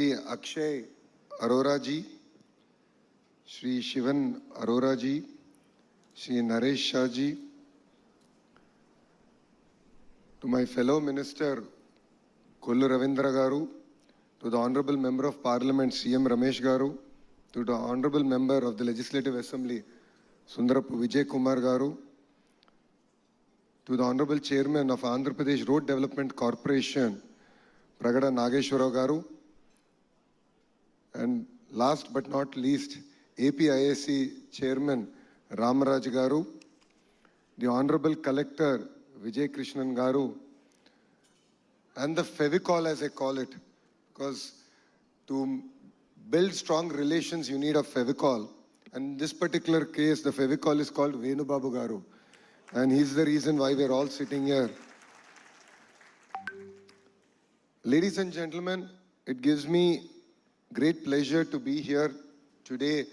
Shri Akshay Arora ji, Shri Shivan Arora ji, Shri Naresh Shah ji, to my fellow minister Kollu Ravindra Garu, to the Honorable Member of Parliament CM Ramesh Garu, to the Honorable Member of the Legislative Assembly Sundarappu Vijay Kumar Garu, to the Honorable Chairman of Andhra Pradesh Road Development Corporation Pragada Nageshwara Garu, and last but not least, APIAC Chairman Ramaraj Garu, the Honorable Collector Vijay Krishnan Garu, and the Fevicol as I call it, because to build strong relations you need a Fevicol. And in this particular case, the Fevicol is called Venu Babu Garu. And he's the reason why we're all sitting here. Ladies and gentlemen, it gives me great pleasure to be here today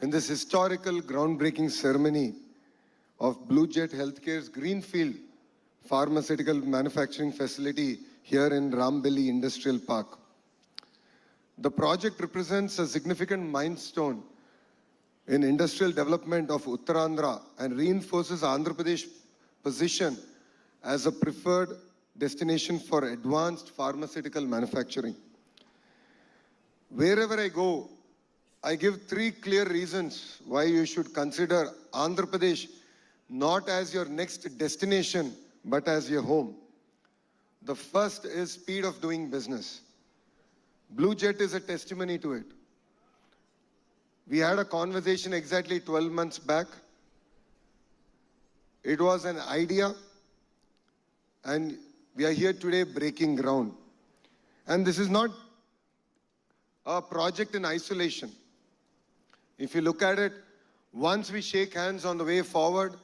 in this historical groundbreaking ceremony of Blue Jet Healthcare's Greenfield Pharmaceutical Manufacturing Facility here in Rambeli Industrial Park. The project represents a significant milestone in industrial development of Uttarandhra and reinforces Andhra Pradesh position as a preferred destination for advanced pharmaceutical manufacturing. Wherever I go, I give 3 clear reasons why you should consider Andhra Pradesh not as your next destination, but as your home. The first is speed of doing business. Blue Jet is a testimony to it. We had a conversation exactly 12 months back. It was an idea, and we are here today breaking ground. And this is not a project in isolation. If you look at it, once we shake hands on the way forward,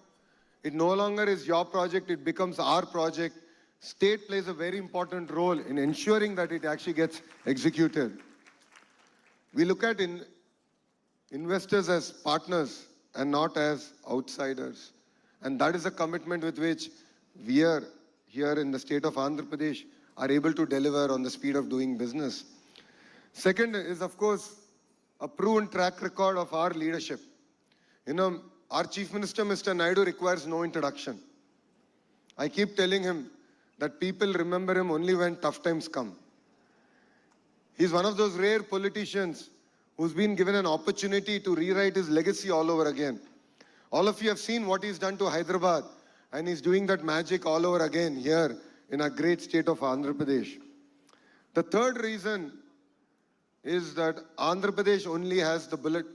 it no longer is your project, it becomes our project. State plays a very important role in ensuring that it actually gets executed. We look at investors as partners and not as outsiders. And that is a commitment with which we are here in the state of Andhra Pradesh are able to deliver on the speed of doing business. Second is, of course, a proven track record of our leadership. You know, our Chief Minister, Mr. Naidu, requires no introduction. I keep telling him that people remember him only when tough times come. He's one of those rare politicians who's been given an opportunity to rewrite his legacy all over again. All of you have seen what he's done to Hyderabad, and he's doing that magic all over again here in our great state of Andhra Pradesh. The third reason is that Andhra Pradesh only has the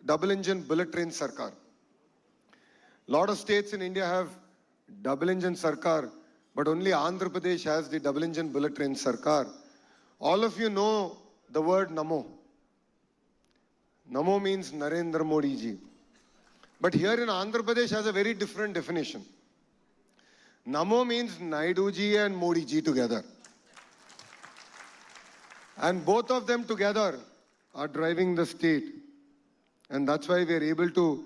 double-engine bullet train Sarkar. A lot of states in India have double-engine Sarkar, but only Andhra Pradesh has the double-engine bullet train Sarkar. All of you know the word Namo. Namo means Narendra Modi ji. But here in Andhra Pradesh has a very different definition. Namo means Naidu ji and Modi ji together. And both of them together are driving the state. And that's why we are able to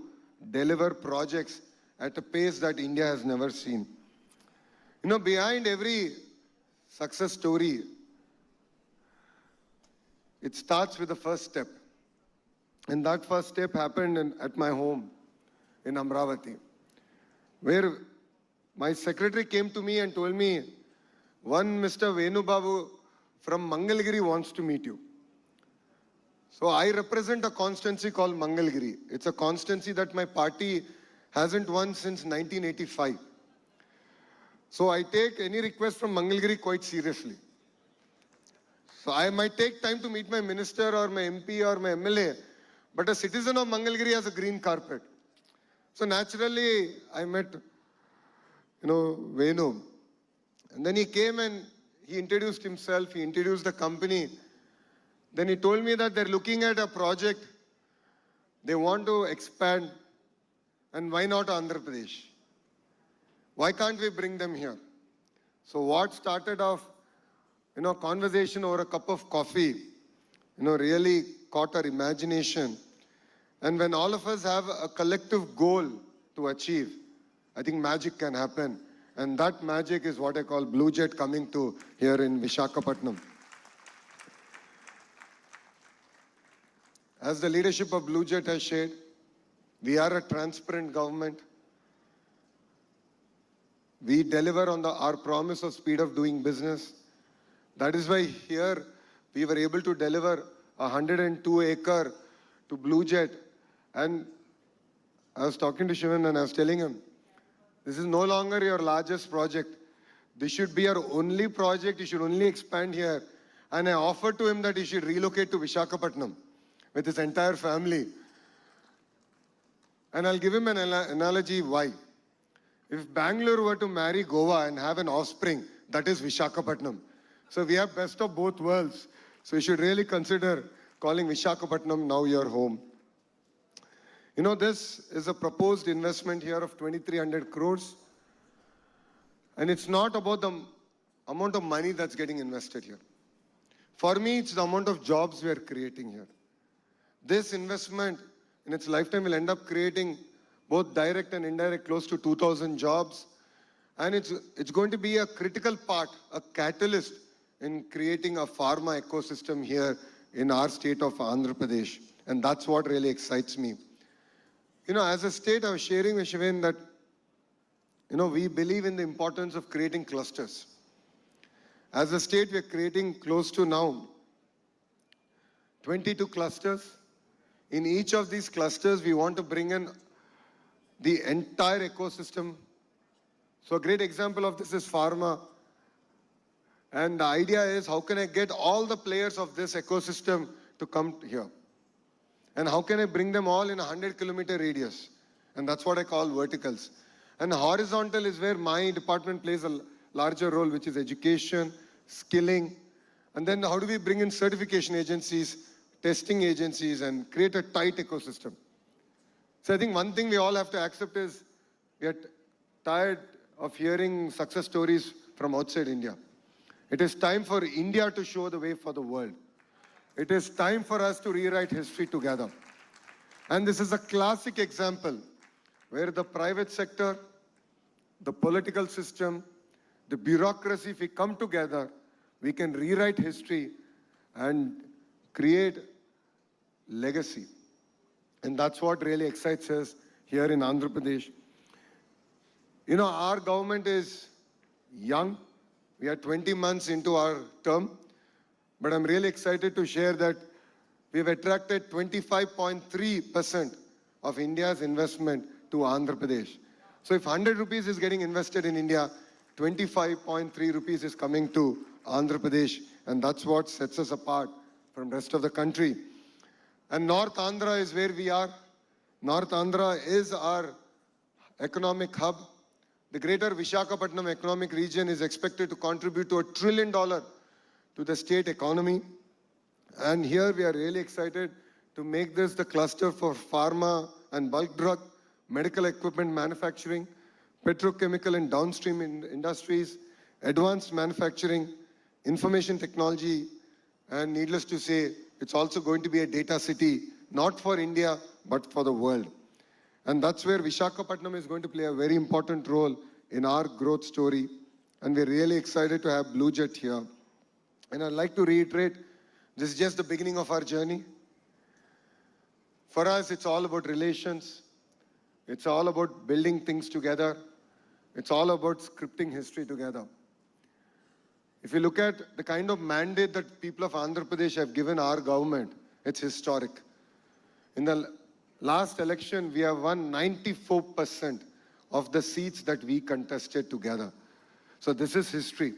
deliver projects at a pace that India has never seen. You know, behind every success story, it starts with the first step. And that first step happened at my home in Amravati, where my secretary came to me and told me, one Mr. Venu Babu from Mangalgiri wants to meet you. So I represent a constituency called Mangalgiri. It's a constituency that my party hasn't won since 1985. So I take any request from Mangalgiri quite seriously. So I might take time to meet my minister or my MP or my MLA, but a citizen of Mangalgiri has a green carpet. So naturally, I met, Venu. And then he came and he introduced himself, he introduced the company. Then he told me that they're looking at a project, they want to expand, and why not Andhra Pradesh? Why can't we bring them here? So what started off, conversation over a cup of coffee, really caught our imagination. And when all of us have a collective goal to achieve, I think magic can happen. And that magic is what I call Blue Jet coming to here in Visakhapatnam. As the leadership of Blue Jet has shared, we are a transparent government. We deliver on our promise of speed of doing business. That is why here we were able to deliver 102-acre to Blue Jet. And I was talking to Shivan and I was telling him, this is no longer your largest project. This should be your only project. You should only expand here. And I offered to him that he should relocate to Visakhapatnam with his entire family. And I'll give him an analogy why. If Bangalore were to marry Goa and have an offspring, that is Visakhapatnam. So we have best of both worlds. So you should really consider calling Visakhapatnam now your home. You know, this is a proposed investment here of 2,300 crores. And it's not about the amount of money that's getting invested here. For me, it's the amount of jobs we are creating here. This investment in its lifetime will end up creating both direct and indirect close to 2,000 jobs. And it's going to be a critical part, a catalyst in creating a pharma ecosystem here in our state of Andhra Pradesh. And that's what really excites me. You know, as a state, I was sharing with Shivan that, you know, we believe in the importance of creating clusters. As a state, we are creating close to now 22 clusters. In each of these clusters, we want to bring in the entire ecosystem. So a great example of this is pharma. And the idea is, how can I get all the players of this ecosystem to come here? And how can I bring them all in a 100-kilometer radius? And that's what I call verticals. And horizontal is where my department plays a larger role, which is education, skilling. And then how do we bring in certification agencies, testing agencies, and create a tight ecosystem? So I think one thing we all have to accept is we are tired of hearing success stories from outside India. It is time for India to show the way for the world. It is time for us to rewrite history together. And this is a classic example where the private sector, the political system, the bureaucracy, if we come together, we can rewrite history and create legacy. And that's what really excites us here in Andhra Pradesh. You know, our government is young. We are 20 months into our term. But I'm really excited to share that we've attracted 25.3% of India's investment to Andhra Pradesh. So if 100 rupees is getting invested in India, 25.3 rupees is coming to Andhra Pradesh. And that's what sets us apart from the rest of the country. And North Andhra is where we are. North Andhra is our economic hub. The greater Visakhapatnam economic region is expected to contribute to $1 trillion to the state economy. And here we are really excited to make this the cluster for pharma and bulk drug, medical equipment manufacturing, petrochemical and downstream industries, advanced manufacturing, information technology, and needless to say, it's also going to be a data city, not for India, but for the world. And that's where Visakhapatnam is going to play a very important role in our growth story. And we're really excited to have Blue Jet here. And I'd like to reiterate, this is just the beginning of our journey. For us, it's all about relations. It's all about building things together. It's all about scripting history together. If you look at the kind of mandate that people of Andhra Pradesh have given our government, it's historic. In the last election, we have won 94% of the seats that we contested together. So this is history.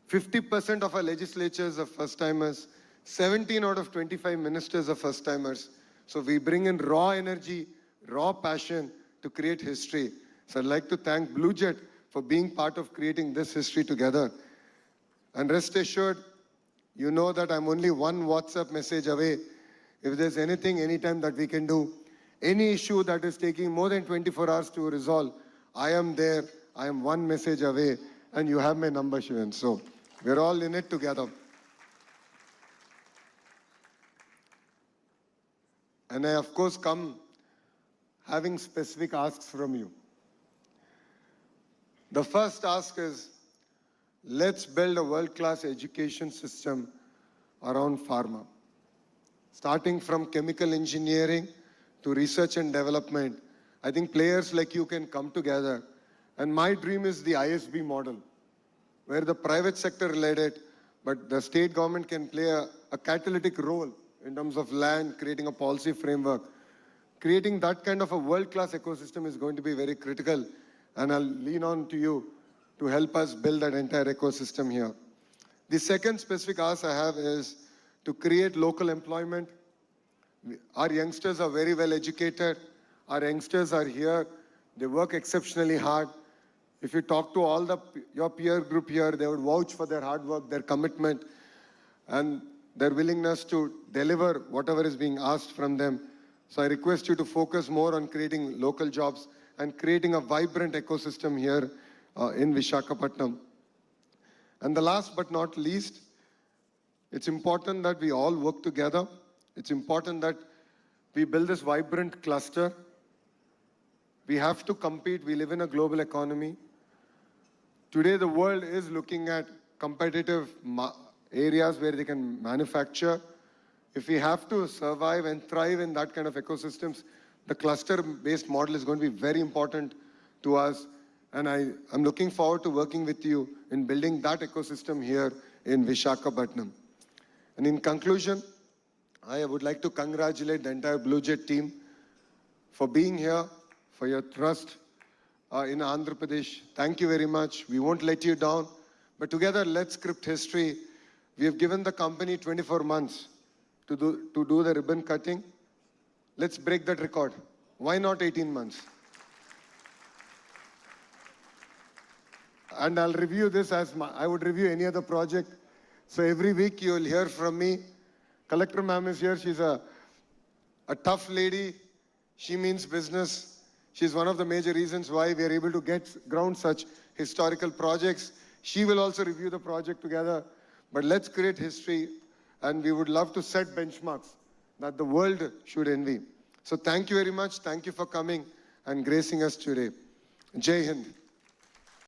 50% of our legislatures are first-timers. 17 out of 25 ministers are first-timers. So we bring in raw energy, raw passion to create history. So I'd like to thank Blue Jet for being part of creating this history together. And rest assured, you know that I'm only one WhatsApp message away. If there's anything, anytime that we can do, any issue that is taking more than 24 hours to resolve, I am there. I am one message away. And you have my number, Shivan. So we're all in it together. And I, of course, come having specific asks from you. The first ask is, let's build a world-class education system around pharma. starting from chemical engineering to research and development. I think players like you can come together. And my dream is the ISB model, where the private sector led it, but the state government can play a catalytic role in terms of land, creating a policy framework. Creating that kind of a world-class ecosystem is going to be very critical, and I'll lean on to you to help us build that entire ecosystem here. The second specific ask I have is to create local employment. Our youngsters are very well educated. Our youngsters are here. They work exceptionally hard. If you talk to all your peer group here, they would vouch for their hard work, their commitment, and their willingness to deliver whatever is being asked from them. So I request you to focus more on creating local jobs and creating a vibrant ecosystem here in Visakhapatnam. And the last but not least, it's important that we all work together. It's important that we build this vibrant cluster. We have to compete. We live in a global economy. Today, the world is looking at competitive areas where they can manufacture. If we have to survive and thrive in that kind of ecosystems, the cluster-based model is going to be very important to us. And I'm looking forward to working with you in building that ecosystem here in Visakhapatnam. And in conclusion, I would like to congratulate the entire Blue Jet team for being here, for your trust in Andhra Pradesh. Thank you very much. We won't let you down. But together, let's script history. We have given the company 24 months to do the ribbon cutting. Let's break that record. Why not 18 months? And I'll review this as I would review any other project. So every week you will hear from me. Collector ma'am is here. She's a tough lady. She means business. She's one of the major reasons why we are able to ground such historical projects. She will also review the project together. But let's create history, and we would love to set benchmarks that the world should envy. So thank you very much. Thank you for coming and gracing us today. Jai Hind.